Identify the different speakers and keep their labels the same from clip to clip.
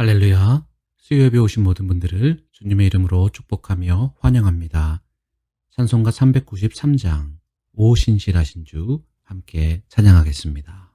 Speaker 1: 할렐루야. 수요예배 오신 모든 분들을 주님의 이름으로 축복하며 환영합니다. 찬송가 393장 오 신실하신 주 함께 찬양하겠습니다.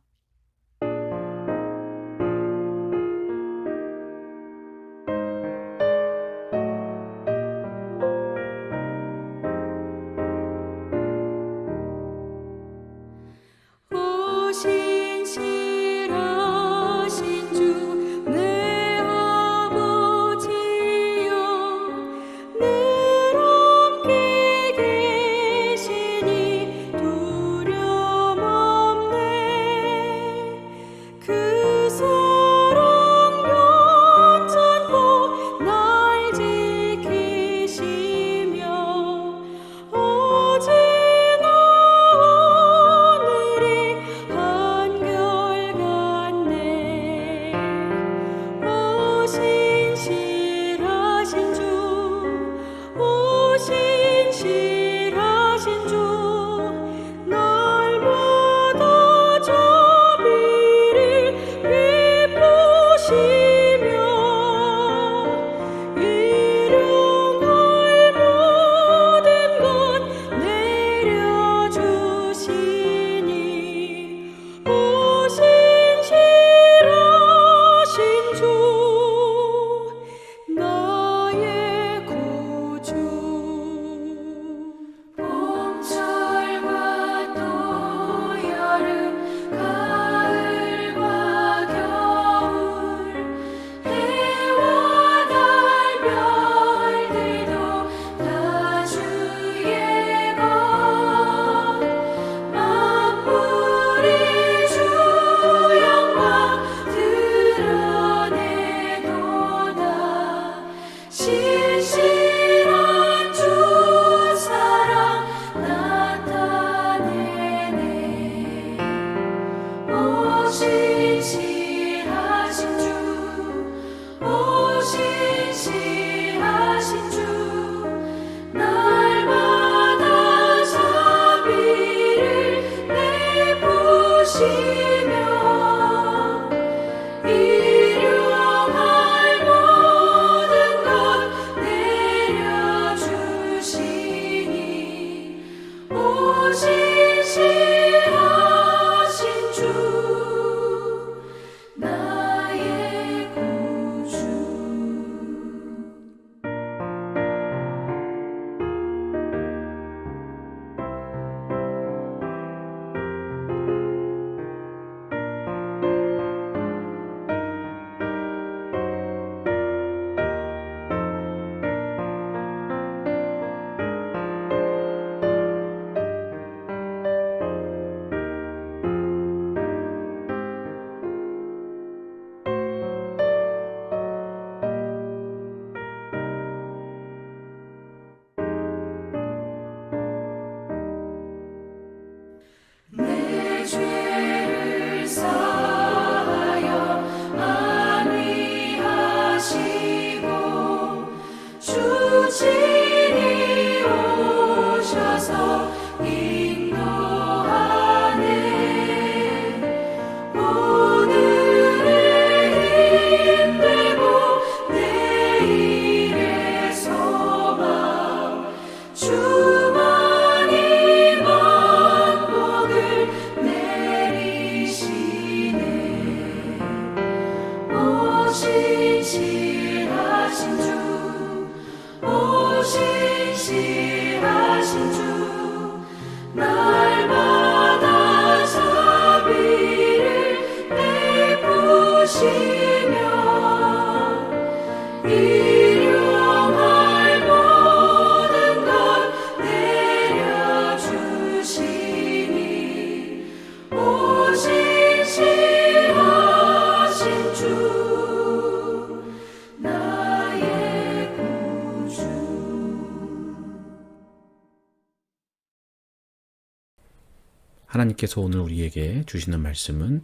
Speaker 1: 하나님께서 오늘 우리에게 주시는 말씀은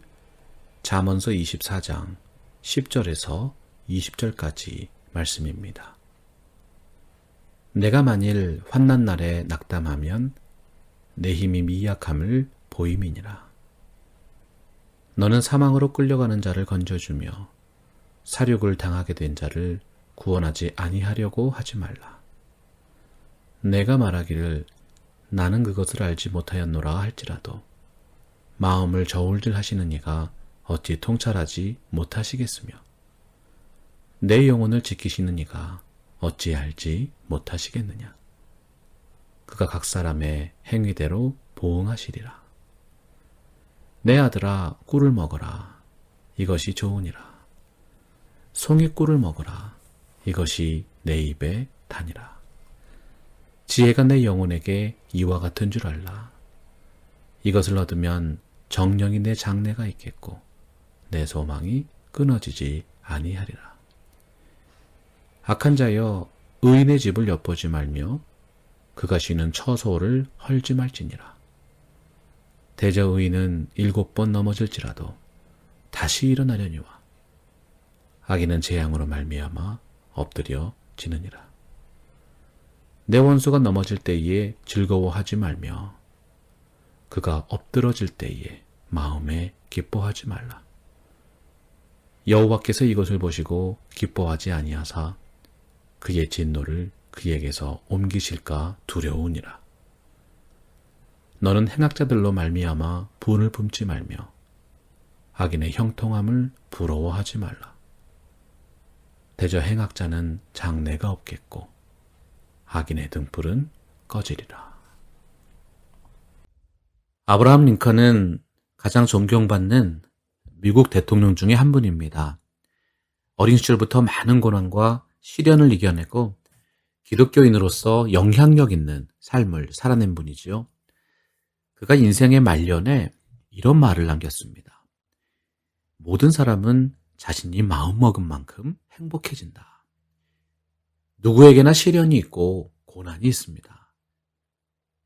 Speaker 1: 잠언서 24장 10절에서 20절까지 말씀입니다. 내가 만일 환난 날에 낙담하면 내 힘이 미약함을 보임이니라. 너는 사망으로 끌려가는 자를 건져주며 사륙을 당하게 된 자를 구원하지 아니하려고 하지 말라. 내가 말하기를 나는 그것을 알지 못하였노라 할지라도 마음을 저울질 하시는 이가 어찌 통찰하지 못하시겠으며 내 영혼을 지키시는 이가 어찌 알지 못하시겠느냐. 그가 각 사람의 행위대로 보응하시리라. 내 아들아 꿀을 먹어라. 이것이 좋으니라. 송이 꿀을 먹어라. 이것이 내 입에 다니라. 지혜가 내 영혼에게 이와 같은 줄 알라. 이것을 얻으면 정령이 내 장래가 있겠고 내 소망이 끊어지지 아니하리라. 악한 자여 의인의 집을 엿보지 말며 그가 쉬는 처소를 헐지 말지니라. 대저 의인은 7번 넘어질지라도 다시 일어나려니와 악인은 재앙으로 말미암아 엎드려 지느니라. 내 원수가 넘어질 때에 즐거워하지 말며 그가 엎드러질 때에 마음에 기뻐하지 말라. 여호와께서 이것을 보시고 기뻐하지 아니하사 그의 진노를 그에게서 옮기실까 두려우니라. 너는 행악자들로 말미암아 분을 품지 말며 악인의 형통함을 부러워하지 말라. 대저 행악자는 장래가 없겠고 악인의 등불은 꺼지리라. 아브라함 링컨은 가장 존경받는 미국 대통령 중에 한 분입니다. 어린 시절부터 많은 고난과 시련을 이겨내고 기독교인으로서 영향력 있는 삶을 살아낸 분이지요. 그가 인생의 말년에 이런 말을 남겼습니다. 모든 사람은 자신이 마음먹은 만큼 행복해진다. 누구에게나 시련이 있고 고난이 있습니다.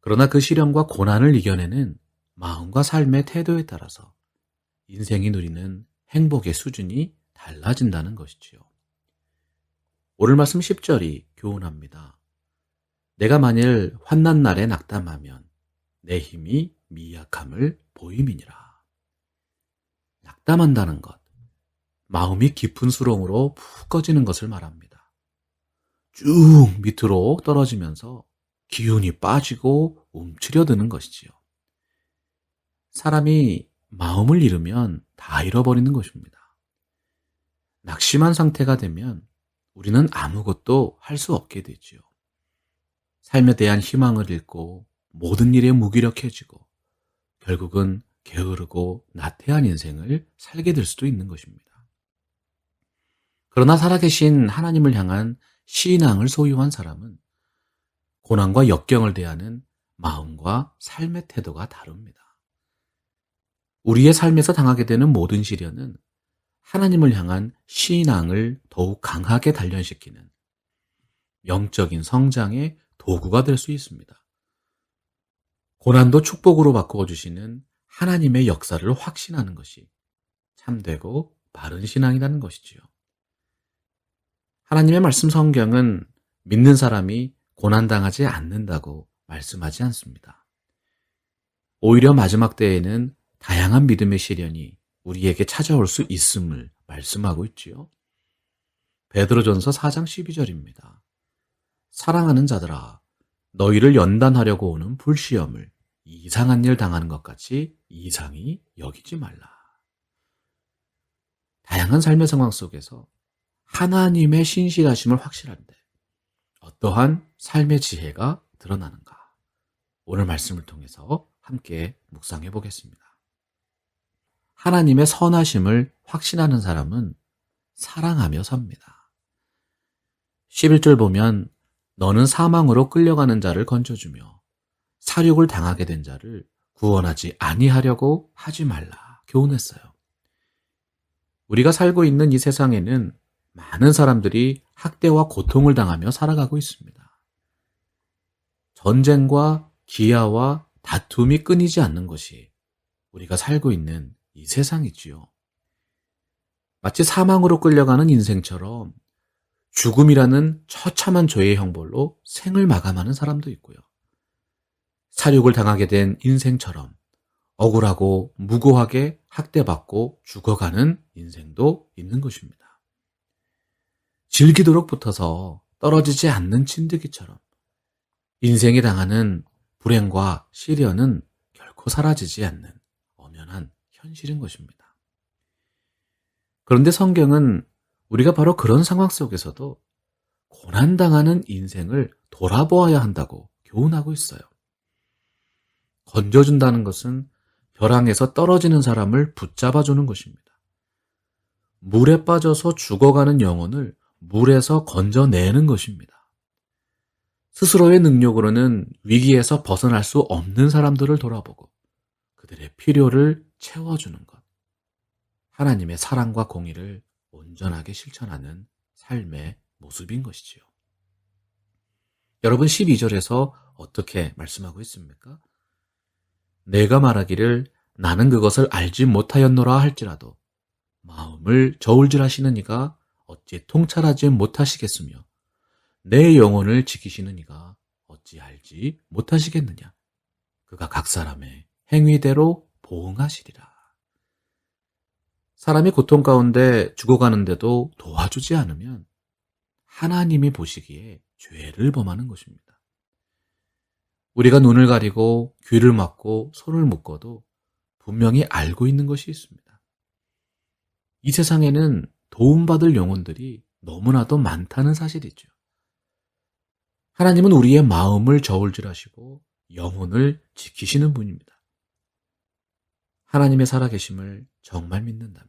Speaker 1: 그러나 그 시련과 고난을 이겨내는 마음과 삶의 태도에 따라서 인생이 누리는 행복의 수준이 달라진다는 것이지요. 오늘 말씀 10절이 교훈합니다. 내가 만일 환난 날에 낙담하면 내 힘이 미약함을 보임이니라. 낙담한다는 것, 마음이 깊은 수렁으로 푹 꺼지는 것을 말합니다. 쭉 밑으로 떨어지면서 기운이 빠지고 움츠려드는 것이지요. 사람이 마음을 잃으면 다 잃어버리는 것입니다. 낙심한 상태가 되면 우리는 아무것도 할 수 없게 되지요. 삶에 대한 희망을 잃고 모든 일에 무기력해지고 결국은 게으르고 나태한 인생을 살게 될 수도 있는 것입니다. 그러나 살아계신 하나님을 향한 신앙을 소유한 사람은 고난과 역경을 대하는 마음과 삶의 태도가 다릅니다. 우리의 삶에서 당하게 되는 모든 시련은 하나님을 향한 신앙을 더욱 강하게 단련시키는 영적인 성장의 도구가 될 수 있습니다. 고난도 축복으로 바꾸어주시는 하나님의 역사를 확신하는 것이 참되고 바른 신앙이라는 것이지요. 하나님의 말씀 성경은 믿는 사람이 고난당하지 않는다고 말씀하지 않습니다. 오히려 마지막 때에는 다양한 믿음의 시련이 우리에게 찾아올 수 있음을 말씀하고 있지요. 베드로전서 4장 12절입니다. 사랑하는 자들아, 너희를 연단하려고 오는 불시험을 이상한 일 당하는 것 같이 이상히 여기지 말라. 다양한 삶의 상황 속에서 하나님의 신실하심을 확실한데 어떠한 삶의 지혜가 드러나는가? 오늘 말씀을 통해서 함께 묵상해 보겠습니다. 하나님의 선하심을 확신하는 사람은 사랑하며 삽니다. 11절 보면 너는 사망으로 끌려가는 자를 건져주며 사륙을 당하게 된 자를 구원하지 아니하려고 하지 말라 교훈했어요. 우리가 살고 있는 이 세상에는 많은 사람들이 학대와 고통을 당하며 살아가고 있습니다. 전쟁과 기아와 다툼이 끊이지 않는 것이 우리가 살고 있는 이 세상이지요. 마치 사망으로 끌려가는 인생처럼 죽음이라는 처참한 죄의 형벌로 생을 마감하는 사람도 있고요. 사륙을 당하게 된 인생처럼 억울하고 무고하게 학대받고 죽어가는 인생도 있는 것입니다. 질기도록 붙어서 떨어지지 않는 진드기처럼 인생이 당하는 불행과 시련은 결코 사라지지 않는 엄연한 현실인 것입니다. 그런데 성경은 우리가 바로 그런 상황 속에서도 고난당하는 인생을 돌아보아야 한다고 교훈하고 있어요. 건져준다는 것은 벼랑에서 떨어지는 사람을 붙잡아주는 것입니다. 물에 빠져서 죽어가는 영혼을 물에서 건져내는 것입니다. 스스로의 능력으로는 위기에서 벗어날 수 없는 사람들을 돌아보고 그들의 필요를 채워주는 것. 하나님의 사랑과 공의를 온전하게 실천하는 삶의 모습인 것이지요. 여러분 12절에서 어떻게 말씀하고 있습니까? 내가 말하기를 나는 그것을 알지 못하였노라 할지라도 마음을 저울질하시는 이가 어찌 통찰하지 못하시겠으며 내 영혼을 지키시는 이가 어찌 알지 못하시겠느냐. 그가 각 사람의 행위대로 보응하시리라. 사람이 고통 가운데 죽어가는데도 도와주지 않으면 하나님이 보시기에 죄를 범하는 것입니다. 우리가 눈을 가리고 귀를 막고 손을 묶어도 분명히 알고 있는 것이 있습니다. 이 세상에는 도움받을 영혼들이 너무나도 많다는 사실이죠. 하나님은 우리의 마음을 저울질하시고 영혼을 지키시는 분입니다. 하나님의 살아계심을 정말 믿는다면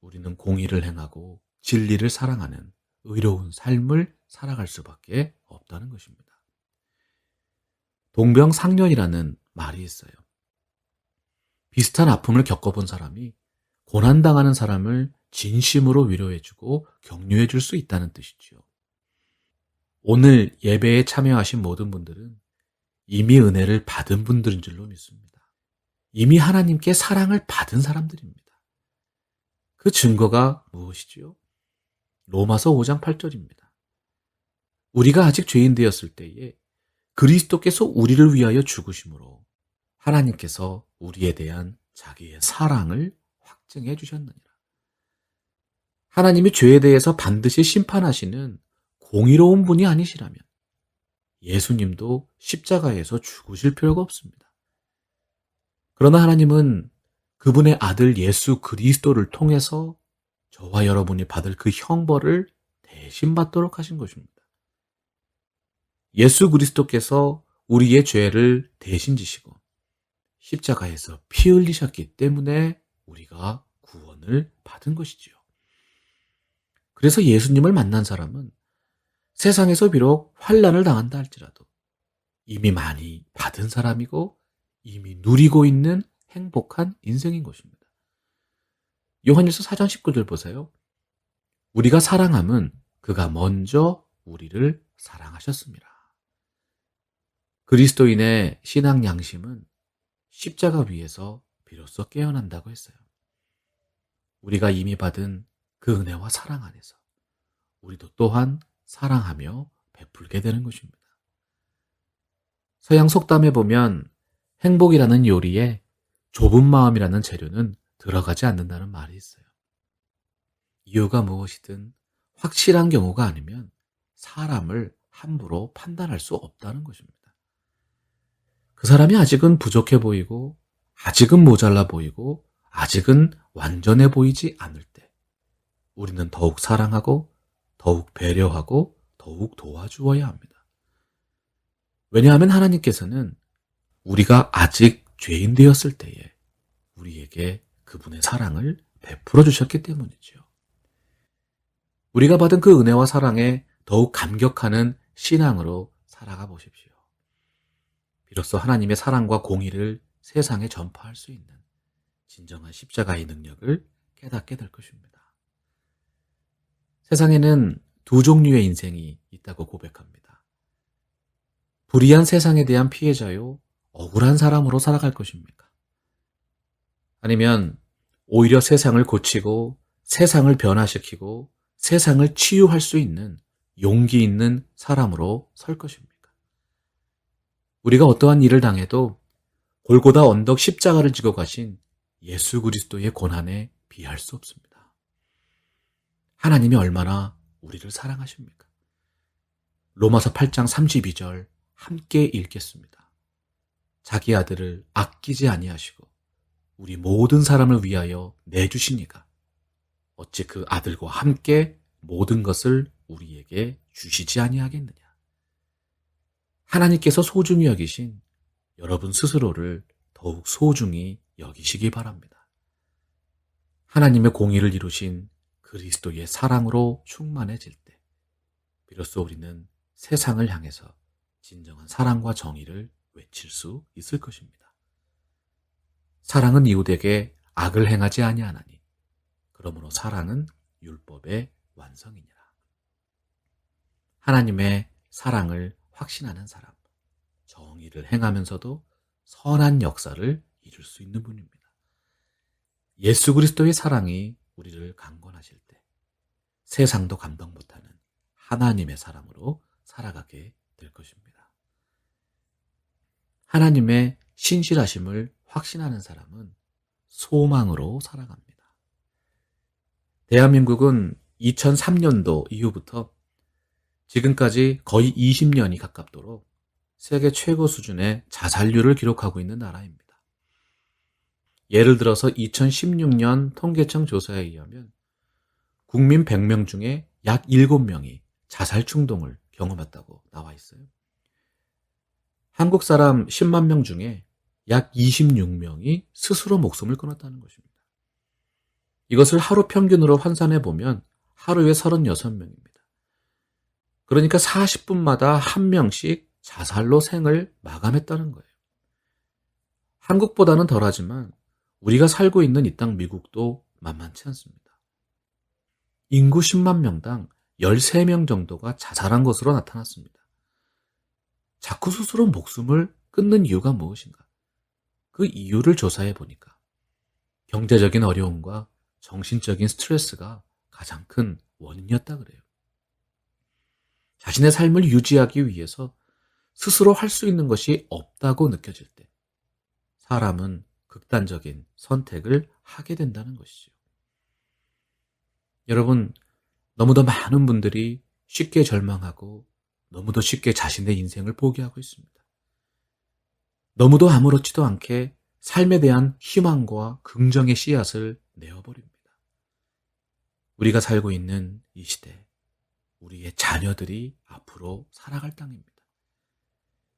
Speaker 1: 우리는 공의를 행하고 진리를 사랑하는 의로운 삶을 살아갈 수밖에 없다는 것입니다. 동병상련이라는 말이 있어요. 비슷한 아픔을 겪어본 사람이 고난당하는 사람을 진심으로 위로해주고 격려해줄 수 있다는 뜻이지요. 오늘 예배에 참여하신 모든 분들은 이미 은혜를 받은 분들인 줄로 믿습니다. 이미 하나님께 사랑을 받은 사람들입니다. 그 증거가 무엇이지요? 로마서 5장 8절입니다. 우리가 아직 죄인 되었을 때에 그리스도께서 우리를 위하여 죽으심으로 하나님께서 우리에 대한 자기의 사랑을 확증해 주셨느니라. 하나님이 죄에 대해서 반드시 심판하시는 공의로운 분이 아니시라면 예수님도 십자가에서 죽으실 필요가 없습니다. 그러나 하나님은 그분의 아들 예수 그리스도를 통해서 저와 여러분이 받을 그 형벌을 대신 받도록 하신 것입니다. 예수 그리스도께서 우리의 죄를 대신 지시고 십자가에서 피 흘리셨기 때문에 우리가 구원을 받은 것이지요. 그래서 예수님을 만난 사람은 세상에서 비록 환난을 당한다 할지라도 이미 많이 받은 사람이고 이미 누리고 있는 행복한 인생인 것입니다. 요한일서 4장 19절 보세요. 우리가 사랑함은 그가 먼저 우리를 사랑하셨습니다. 그리스도인의 신앙 양심은 십자가 위에서 비로소 깨어난다고 했어요. 우리가 이미 받은 그 은혜와 사랑 안에서 우리도 또한 사랑하며 베풀게 되는 것입니다. 서양 속담에 보면 행복이라는 요리에 좁은 마음이라는 재료는 들어가지 않는다는 말이 있어요. 이유가 무엇이든 확실한 경우가 아니면 사람을 함부로 판단할 수 없다는 것입니다. 그 사람이 아직은 부족해 보이고 아직은 모자라 보이고 아직은 완전해 보이지 않을 때 우리는 더욱 사랑하고 더욱 배려하고 더욱 도와주어야 합니다. 왜냐하면 하나님께서는 우리가 아직 죄인 되었을 때에 우리에게 그분의 사랑을 베풀어 주셨기 때문이죠. 우리가 받은 그 은혜와 사랑에 더욱 감격하는 신앙으로 살아가 보십시오. 비로소 하나님의 사랑과 공의를 세상에 전파할 수 있는 진정한 십자가의 능력을 깨닫게 될 것입니다. 세상에는 두 종류의 인생이 있다고 고백합니다. 불의한 세상에 대한 피해자요, 억울한 사람으로 살아갈 것입니까? 아니면 오히려 세상을 고치고 세상을 변화시키고 세상을 치유할 수 있는 용기 있는 사람으로 설 것입니까? 우리가 어떠한 일을 당해도 골고다 언덕 십자가를 지고 가신 예수 그리스도의 고난에 비할 수 없습니다. 하나님이 얼마나 우리를 사랑하십니까? 로마서 8장 32절 함께 읽겠습니다. 자기 아들을 아끼지 아니하시고 우리 모든 사람을 위하여 내주시니가 어찌 그 아들과 함께 모든 것을 우리에게 주시지 아니하겠느냐. 하나님께서 소중히 여기신 여러분 스스로를 더욱 소중히 여기시기 바랍니다. 하나님의 공의를 이루신 그리스도의 사랑으로 충만해질 때 비로소 우리는 세상을 향해서 진정한 사랑과 정의를 외칠 수 있을 것입니다. 사랑은 이웃에게 악을 행하지 아니하나니 그러므로 사랑은 율법의 완성이니라. 하나님의 사랑을 확신하는 사람, 정의를 행하면서도 선한 역사를 이룰 수 있는 분입니다. 예수 그리스도의 사랑이 우리를 강권하실 때 세상도 감당 못하는 하나님의 사람으로 살아가게 될 것입니다. 하나님의 신실하심을 확신하는 사람은 소망으로 살아갑니다. 대한민국은 2003년도 이후부터 지금까지 거의 20년이 가깝도록 세계 최고 수준의 자살률을 기록하고 있는 나라입니다. 예를 들어서 2016년 통계청 조사에 의하면 국민 100명 중에 약 7명이 자살 충동을 경험했다고 나와 있어요. 한국 사람 10만 명 중에 약 26명이 스스로 목숨을 끊었다는 것입니다. 이것을 하루 평균으로 환산해 보면 하루에 36명입니다. 그러니까 40분마다 한 명씩 자살로 생을 마감했다는 거예요. 한국보다는 덜하지만 우리가 살고 있는 이 땅 미국도 만만치 않습니다. 인구 10만 명당 13명 정도가 자살한 것으로 나타났습니다. 자꾸 스스로 목숨을 끊는 이유가 무엇인가? 그 이유를 조사해 보니까 경제적인 어려움과 정신적인 스트레스가 가장 큰 원인이었다 그래요. 자신의 삶을 유지하기 위해서 스스로 할 수 있는 것이 없다고 느껴질 때 사람은 극단적인 선택을 하게 된다는 것이죠. 여러분, 너무도 많은 분들이 쉽게 절망하고 너무도 쉽게 자신의 인생을 포기하고 있습니다. 너무도 아무렇지도 않게 삶에 대한 희망과 긍정의 씨앗을 내어버립니다. 우리가 살고 있는 이 시대, 우리의 자녀들이 앞으로 살아갈 땅입니다.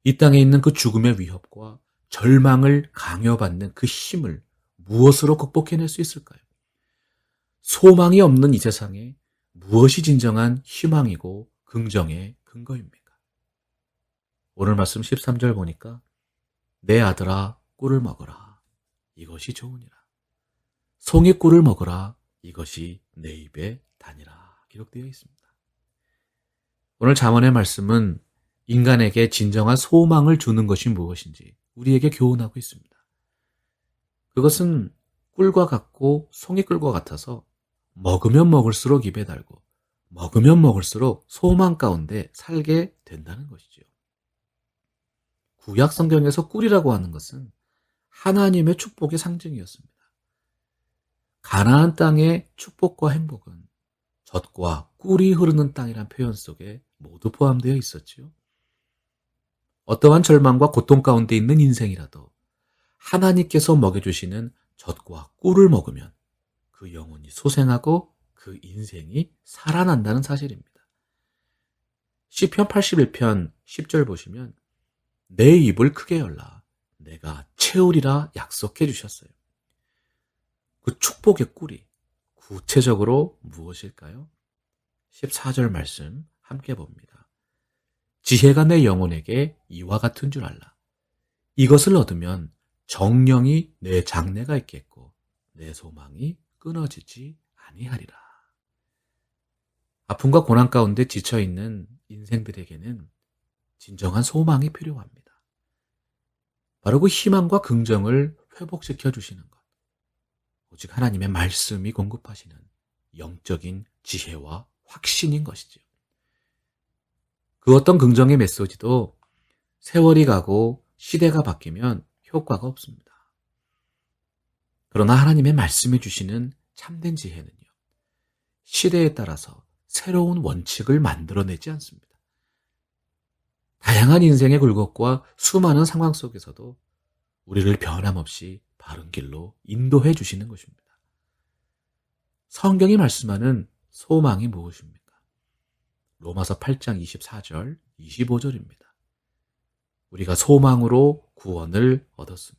Speaker 1: 이 땅에 있는 그 죽음의 위협과 절망을 강요받는 그 힘을 무엇으로 극복해낼 수 있을까요? 소망이 없는 이 세상에 무엇이 진정한 희망이고 긍정의 근거입니까? 오늘 말씀 13절 보니까 내 아들아 꿀을 먹어라 이것이 좋으니라. 송이 꿀을 먹어라 이것이 내 입에 다니라 기록되어 있습니다. 오늘 잠언의 말씀은 인간에게 진정한 소망을 주는 것이 무엇인지 우리에게 교훈하고 있습니다. 그것은 꿀과 같고 송이꿀과 같아서 먹으면 먹을수록 입에 달고 먹으면 먹을수록 소망 가운데 살게 된다는 것이죠. 구약 성경에서 꿀이라고 하는 것은 하나님의 축복의 상징이었습니다. 가나안 땅의 축복과 행복은 젖과 꿀이 흐르는 땅이란 표현 속에 모두 포함되어 있었지요. 어떠한 절망과 고통 가운데 있는 인생이라도 하나님께서 먹여주시는 젖과 꿀을 먹으면 그 영혼이 소생하고 그 인생이 살아난다는 사실입니다. 시편 81편 10절 보시면 내 입을 크게 열라 내가 채우리라 약속해 주셨어요. 그 축복의 꿀이 구체적으로 무엇일까요? 14절 말씀 함께 봅니다. 지혜가 내 영혼에게 이와 같은 줄 알라. 이것을 얻으면 정령이 내 장래가 있겠고 내 소망이 끊어지지 아니하리라. 아픔과 고난 가운데 지쳐있는 인생들에게는 진정한 소망이 필요합니다. 바로 그 희망과 긍정을 회복시켜 주시는 것. 오직 하나님의 말씀이 공급하시는 영적인 지혜와 확신인 것이죠. 그 어떤 긍정의 메시지도 세월이 가고 시대가 바뀌면 효과가 없습니다. 그러나 하나님의 말씀해 주시는 참된 지혜는요. 시대에 따라서 새로운 원칙을 만들어내지 않습니다. 다양한 인생의 굴곡과 수많은 상황 속에서도 우리를 변함없이 바른 길로 인도해 주시는 것입니다. 성경이 말씀하는 소망이 무엇입니까? 로마서 8장 24절, 25절입니다. 우리가 소망으로 구원을 얻었으며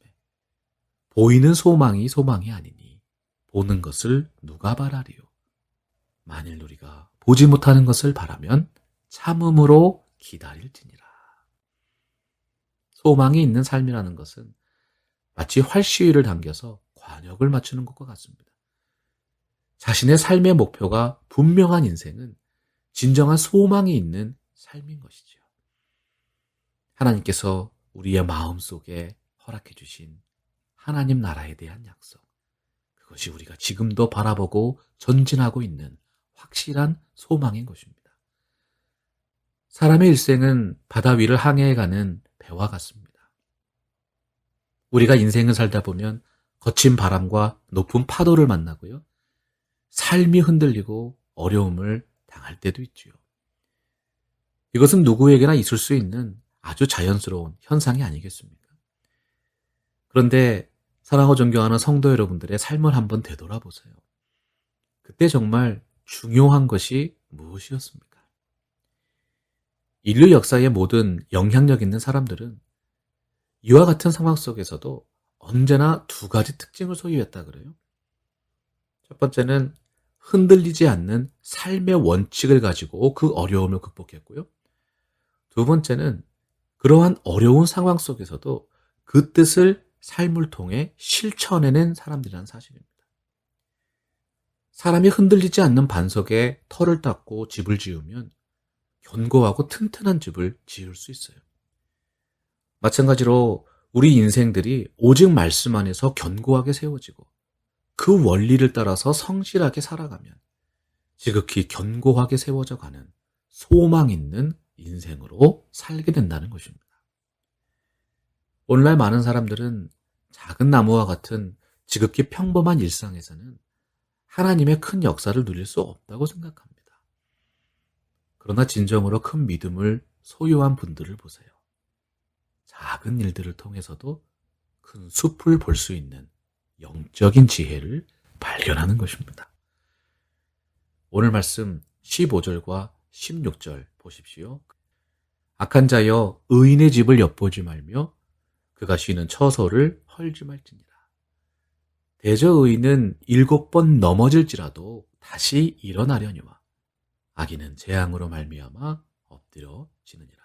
Speaker 1: 보이는 소망이 소망이 아니니 보는 것을 누가 바라리요? 만일 우리가 보지 못하는 것을 바라면 참음으로 기다릴지니라. 소망이 있는 삶이라는 것은 마치 활시위를 당겨서 관역을 맞추는 것과 같습니다. 자신의 삶의 목표가 분명한 인생은 진정한 소망이 있는 삶인 것이죠. 하나님께서 우리의 마음속에 허락해 주신 하나님 나라에 대한 약속, 그것이 우리가 지금도 바라보고 전진하고 있는 확실한 소망인 것입니다. 사람의 일생은 바다 위를 항해해가는 배와 같습니다. 우리가 인생을 살다 보면 거친 바람과 높은 파도를 만나고요. 삶이 흔들리고 어려움을 당할 때도 있지요. 이것은 누구에게나 있을 수 있는 아주 자연스러운 현상이 아니겠습니까? 그런데 사랑하고 존경하는 성도 여러분들의 삶을 한번 되돌아보세요. 그때 정말 중요한 것이 무엇이었습니까? 인류 역사의 모든 영향력 있는 사람들은 이와 같은 상황 속에서도 언제나 두 가지 특징을 소유했다 그래요. 첫 번째는 흔들리지 않는 삶의 원칙을 가지고 그 어려움을 극복했고요. 두 번째는 그러한 어려운 상황 속에서도 그 뜻을 삶을 통해 실천해낸 사람들이라는 사실입니다. 사람이 흔들리지 않는 반석에 털을 닦고 집을 지으면 견고하고 튼튼한 집을 지을 수 있어요. 마찬가지로 우리 인생들이 오직 말씀 안에서 견고하게 세워지고 그 원리를 따라서 성실하게 살아가면 지극히 견고하게 세워져 가는 소망 있는 인생으로 살게 된다는 것입니다. 오늘날 많은 사람들은 작은 나무와 같은 지극히 평범한 일상에서는 하나님의 큰 역사를 누릴 수 없다고 생각합니다. 그러나 진정으로 큰 믿음을 소유한 분들을 보세요. 작은 일들을 통해서도 큰 숲을 볼 수 있는 영적인 지혜를 발견하는 것입니다. 오늘 말씀 15절과 16절 보십시오. 악한 자여 의인의 집을 엿보지 말며 그가 쉬는 처소를 헐지 말지니라. 대저 의인은 7번 넘어질지라도 다시 일어나려니와 악인은 재앙으로 말미암아 엎드려지느니라.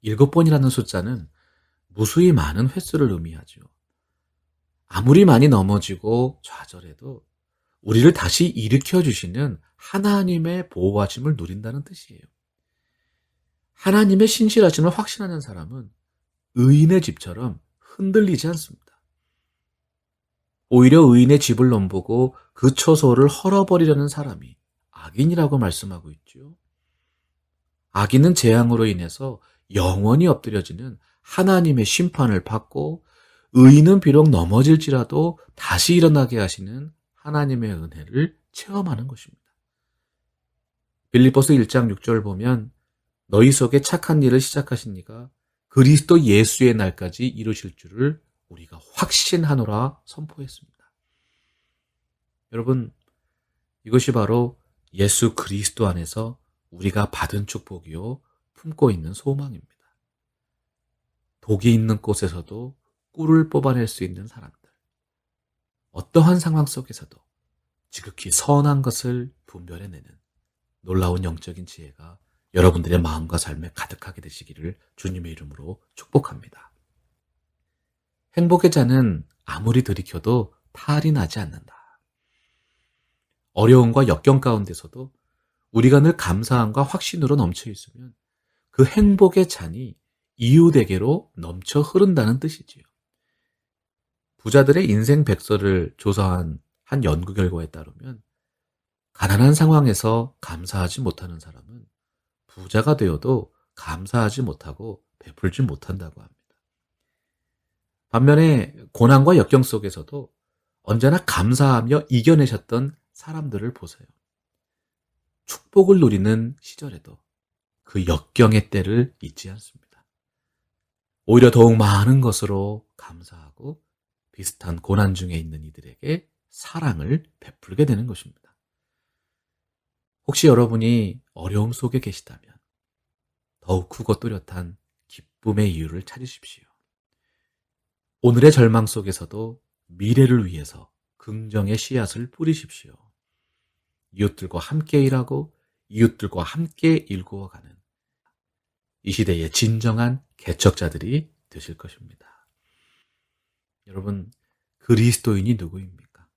Speaker 1: 7번이라는 숫자는 무수히 많은 횟수를 의미하죠. 아무리 많이 넘어지고 좌절해도 우리를 다시 일으켜 주시는 하나님의 보호하심을 누린다는 뜻이에요. 하나님의 신실하심을 확신하는 사람은 의인의 집처럼 흔들리지 않습니다. 오히려 의인의 집을 넘보고 그 처소를 헐어버리려는 사람이 악인이라고 말씀하고 있죠. 악인은 재앙으로 인해서 영원히 엎드려지는 하나님의 심판을 받고 의인은 비록 넘어질지라도 다시 일어나게 하시는 하나님의 은혜를 체험하는 것입니다. 빌립보서 1장 6절 보면 너희 속에 착한 일을 시작하신 이가 그리스도 예수의 날까지 이루실 줄을 우리가 확신하노라 선포했습니다. 여러분, 이것이 바로 예수 그리스도 안에서 우리가 받은 축복이요 품고 있는 소망입니다. 독이 있는 곳에서도 꿀을 뽑아낼 수 있는 사람들, 어떠한 상황 속에서도 지극히 선한 것을 분별해내는 놀라운 영적인 지혜가 여러분들의 마음과 삶에 가득하게 되시기를 주님의 이름으로 축복합니다. 행복의 잔은 아무리 들이켜도 탈이 나지 않는다. 어려움과 역경 가운데서도 우리가 늘 감사함과 확신으로 넘쳐 있으면 그 행복의 잔이 이유대개로 넘쳐 흐른다는 뜻이지요. 부자들의 인생 백서를 조사한 한 연구 결과에 따르면 가난한 상황에서 감사하지 못하는 사람은 부자가 되어도 감사하지 못하고 베풀지 못한다고 합니다. 반면에 고난과 역경 속에서도 언제나 감사하며 이겨내셨던 사람들을 보세요. 축복을 누리는 시절에도 그 역경의 때를 잊지 않습니다. 오히려 더욱 많은 것으로 감사하고 비슷한 고난 중에 있는 이들에게 사랑을 베풀게 되는 것입니다. 혹시 여러분이 어려움 속에 계시다면 더욱 크고 뚜렷한 기쁨의 이유를 찾으십시오. 오늘의 절망 속에서도 미래를 위해서 긍정의 씨앗을 뿌리십시오. 이웃들과 함께 일하고 이웃들과 함께 일구어가는 이 시대의 진정한 개척자들이 되실 것입니다. 여러분, 그리스도인이 누구입니까?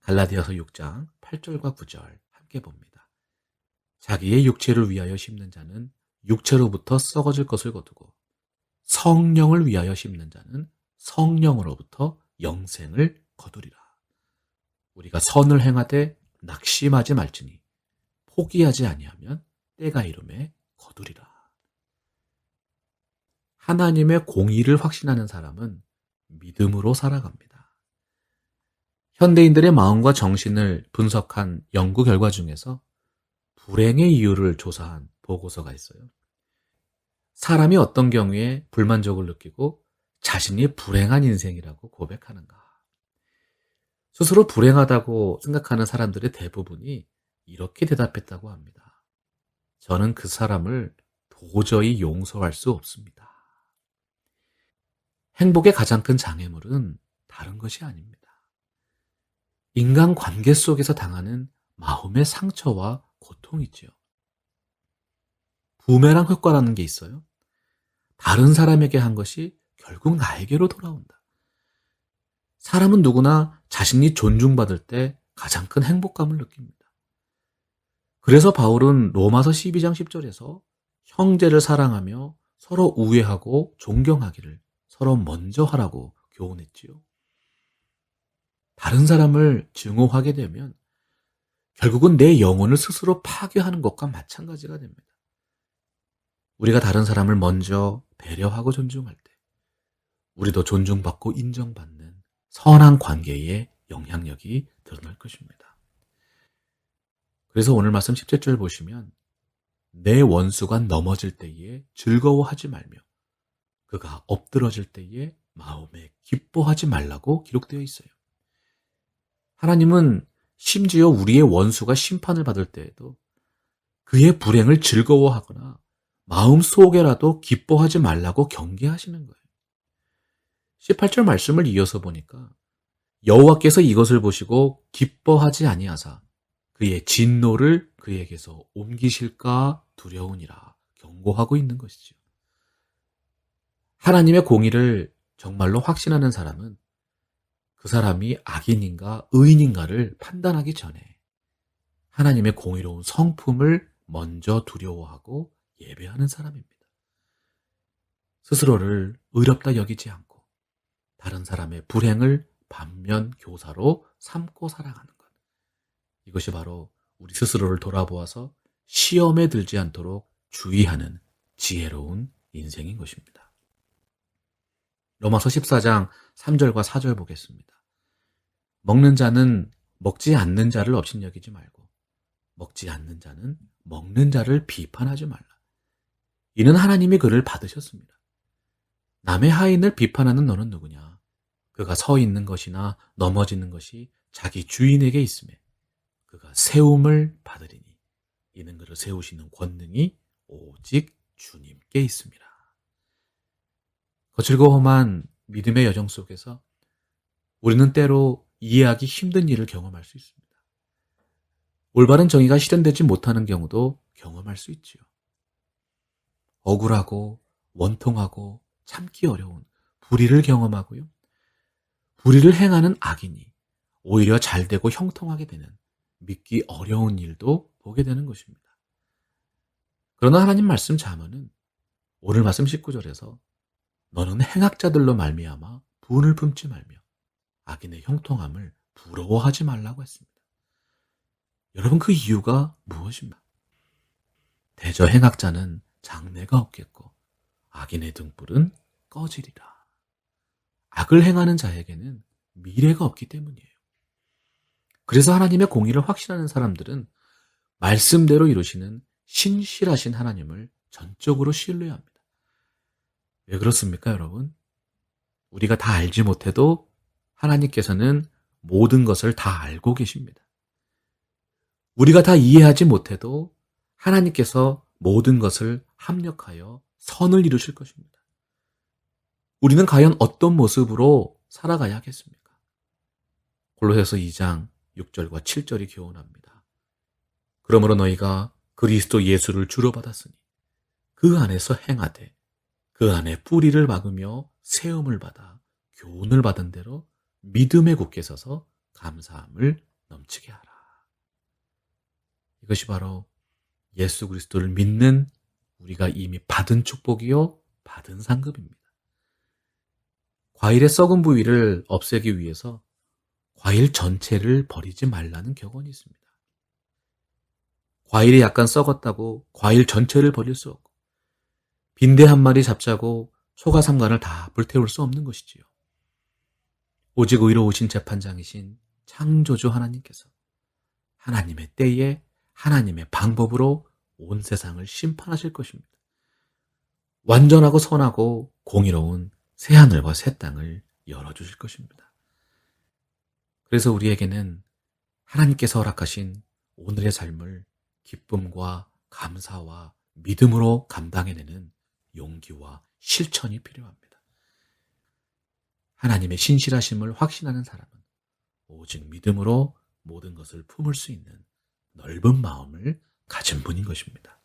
Speaker 1: 갈라디아서 6장 8절과 9절 함께 봅니다. 자기의 육체를 위하여 심는 자는 육체로부터 썩어질 것을 거두고 성령을 위하여 심는 자는 성령으로부터 영생을 거두리라. 우리가 선을 행하되 낙심하지 말지니 포기하지 아니하면 때가 이름에 거두리라. 하나님의 공의를 확신하는 사람은 믿음으로 살아갑니다. 현대인들의 마음과 정신을 분석한 연구 결과 중에서 불행의 이유를 조사한 보고서가 있어요. 사람이 어떤 경우에 불만족을 느끼고 자신이 불행한 인생이라고 고백하는가? 스스로 불행하다고 생각하는 사람들의 대부분이 이렇게 대답했다고 합니다. 저는 그 사람을 도저히 용서할 수 없습니다. 행복의 가장 큰 장애물은 다른 것이 아닙니다. 인간 관계 속에서 당하는 마음의 상처와 고통이지요. 부메랑 효과라는 게 있어요. 다른 사람에게 한 것이 결국 나에게로 돌아온다. 사람은 누구나 자신이 존중받을 때 가장 큰 행복감을 느낍니다. 그래서 바울은 로마서 12장 10절에서 형제를 사랑하며 서로 우애하고 존경하기를 서로 먼저 하라고 교훈했지요. 다른 사람을 증오하게 되면 결국은 내 영혼을 스스로 파괴하는 것과 마찬가지가 됩니다. 우리가 다른 사람을 먼저 배려하고 존중할 때 우리도 존중받고 인정받는 선한 관계의 영향력이 드러날 것입니다. 그래서 오늘 말씀 17절 보시면 내 원수가 넘어질 때에 즐거워하지 말며 그가 엎드러질 때에 마음에 기뻐하지 말라고 기록되어 있어요. 하나님은 심지어 우리의 원수가 심판을 받을 때에도 그의 불행을 즐거워하거나 마음속에라도 기뻐하지 말라고 경계하시는 거예요. 18절 말씀을 이어서 보니까 여호와께서 이것을 보시고 기뻐하지 아니하사 그의 진노를 그에게서 옮기실까 두려우니라 경고하고 있는 것이죠. 하나님의 공의를 정말로 확신하는 사람은 그 사람이 악인인가 의인인가를 판단하기 전에 하나님의 공의로운 성품을 먼저 두려워하고 예배하는 사람입니다. 스스로를 의롭다 여기지 않고 다른 사람의 불행을 반면 교사로 삼고 살아가는 것. 이것이 바로 우리 스스로를 돌아보아서 시험에 들지 않도록 주의하는 지혜로운 인생인 것입니다. 로마서 14장 3절과 4절 보겠습니다. 먹는 자는 먹지 않는 자를 업신여기지 말고 먹지 않는 자는 먹는 자를 비판하지 말라. 이는 하나님이 그를 받으셨습니다. 남의 하인을 비판하는 너는 누구냐? 그가 서 있는 것이나 넘어지는 것이 자기 주인에게 있음에 그가 세움을 받으리니 이는 그를 세우시는 권능이 오직 주님께 있습니다. 거칠고 험한 믿음의 여정 속에서 우리는 때로 이해하기 힘든 일을 경험할 수 있습니다. 올바른 정의가 실현되지 못하는 경우도 경험할 수 있지요. 억울하고 원통하고 참기 어려운 불의를 경험하고요. 불의를 행하는 악인이 오히려 잘되고 형통하게 되는 믿기 어려운 일도 보게 되는 것입니다. 그러나 하나님 말씀 잠언은 오늘 말씀 19절에서 너는 행악자들로 말미암아 분을 품지 말며 악인의 형통함을 부러워하지 말라고 했습니다. 여러분, 그 이유가 무엇입니까? 대저 행악자는 장래가 없겠고 악인의 등불은 꺼지리라. 악을 행하는 자에게는 미래가 없기 때문이에요. 그래서 하나님의 공의를 확신하는 사람들은 말씀대로 이루시는 신실하신 하나님을 전적으로 신뢰합니다. 왜 그렇습니까, 여러분? 우리가 다 알지 못해도 하나님께서는 모든 것을 다 알고 계십니다. 우리가 다 이해하지 못해도 하나님께서 모든 것을 합력하여 선을 이루실 것입니다. 우리는 과연 어떤 모습으로 살아가야 하겠습니까? 골로새서 2장 6절과 7절이 교훈합니다. 그러므로 너희가 그리스도 예수를 주로 받았으니 그 안에서 행하되 그 안에 뿌리를 박으며 세움을 받아 교훈을 받은 대로 믿음에 굳게 서서 감사함을 넘치게 하라. 이것이 바로 예수 그리스도를 믿는 우리가 이미 받은 축복이요 받은 상급입니다. 과일의 썩은 부위를 없애기 위해서 과일 전체를 버리지 말라는 격언이 있습니다. 과일이 약간 썩었다고 과일 전체를 버릴 수 없고 빈대 한 마리 잡자고 소가 삼간을 다 불태울 수 없는 것이지요. 오직 의로우신 재판장이신 창조주 하나님께서 하나님의 때에 하나님의 방법으로 온 세상을 심판하실 것입니다. 완전하고 선하고 공의로운 새하늘과 새 땅을 열어주실 것입니다. 그래서 우리에게는 하나님께서 허락하신 오늘의 삶을 기쁨과 감사와 믿음으로 감당해내는 용기와 실천이 필요합니다. 하나님의 신실하심을 확신하는 사람은 오직 믿음으로 모든 것을 품을 수 있는 넓은 마음을 가진 분인 것입니다.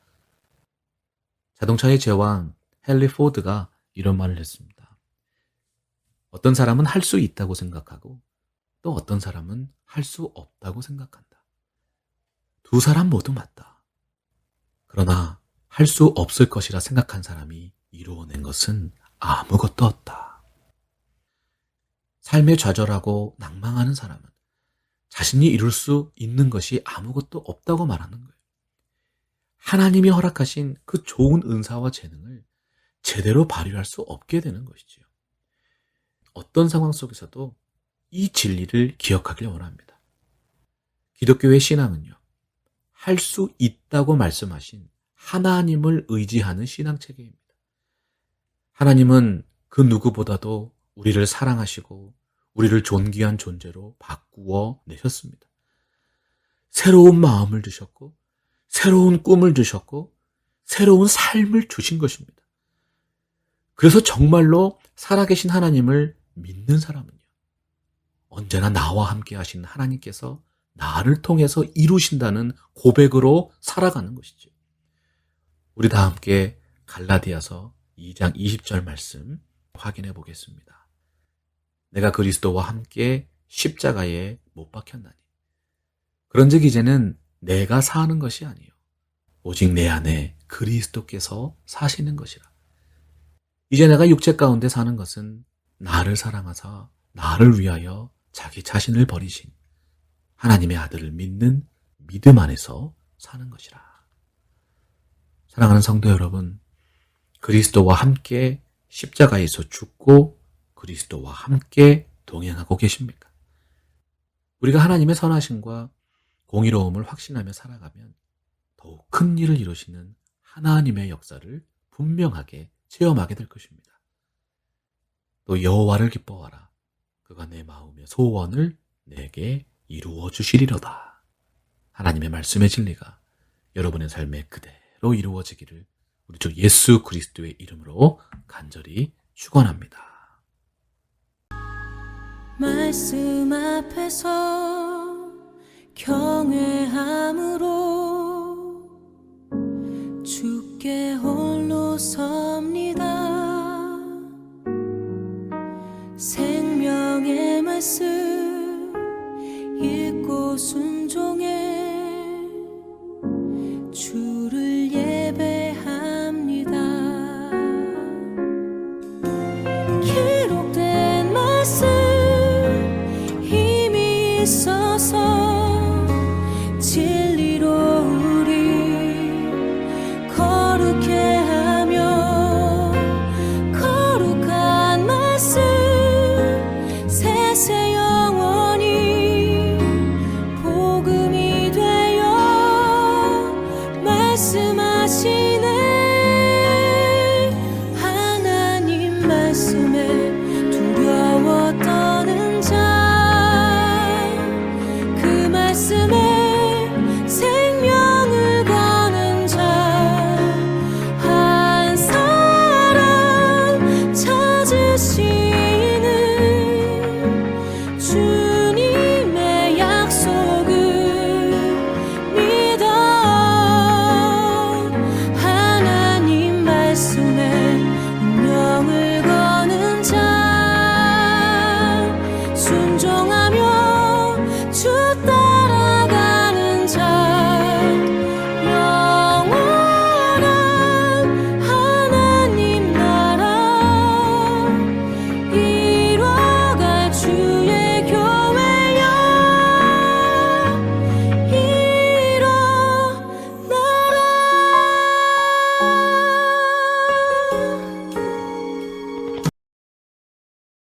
Speaker 1: 자동차의 제왕 헨리 포드가 이런 말을 했습니다. 어떤 사람은 할 수 있다고 생각하고 또 어떤 사람은 할 수 없다고 생각한다. 두 사람 모두 맞다. 그러나 할 수 없을 것이라 생각한 사람이 이루어낸 것은 아무것도 없다. 삶에 좌절하고 낭망하는 사람은 자신이 이룰 수 있는 것이 아무것도 없다고 말하는 거예요. 하나님이 허락하신 그 좋은 은사와 재능을 제대로 발휘할 수 없게 되는 것이지요. 어떤 상황 속에서도 이 진리를 기억하길 원합니다. 기독교의 신앙은요, 할 수 있다고 말씀하신 하나님을 의지하는 신앙체계입니다. 하나님은 그 누구보다도 우리를 사랑하시고 우리를 존귀한 존재로 바꾸어 내셨습니다. 새로운 마음을 주셨고 새로운 꿈을 주셨고 새로운 삶을 주신 것입니다. 그래서 정말로 살아계신 하나님을 믿는 사람은요, 언제나 나와 함께 하신 하나님께서 나를 통해서 이루신다는 고백으로 살아가는 것이죠. 우리 다 함께 갈라디아서 2장 20절 말씀 확인해 보겠습니다. 내가 그리스도와 함께 십자가에 못 박혔나니 그런즉 이제는 내가 사는 것이 아니요 오직 내 안에 그리스도께서 사시는 것이라. 이제 내가 육체 가운데 사는 것은 나를 사랑하사 나를 위하여 자기 자신을 버리신 하나님의 아들을 믿는 믿음 안에서 사는 것이라. 사랑하는 성도 여러분, 그리스도와 함께 십자가에서 죽고 그리스도와 함께 동행하고 계십니까? 우리가 하나님의 선하심과 공의로움을 확신하며 살아가면 더욱 큰 일을 이루시는 하나님의 역사를 분명하게 체험하게 될 것입니다. 또 여호와를 기뻐하라. 그가 내 마음의 소원을 내게 이루어 주시리로다. 하나님의 말씀의 진리가 여러분의 삶에 그대로 이루어지기를 우리 주 예수 그리스도의 이름으로 간절히 축원합니다.
Speaker 2: 말씀 앞에서 경외함으로 주께 홀로 섭니다. 생명의 말씀 읽고 순종해 주를 예배합니다. 기록된 말씀 있어서 말씀하신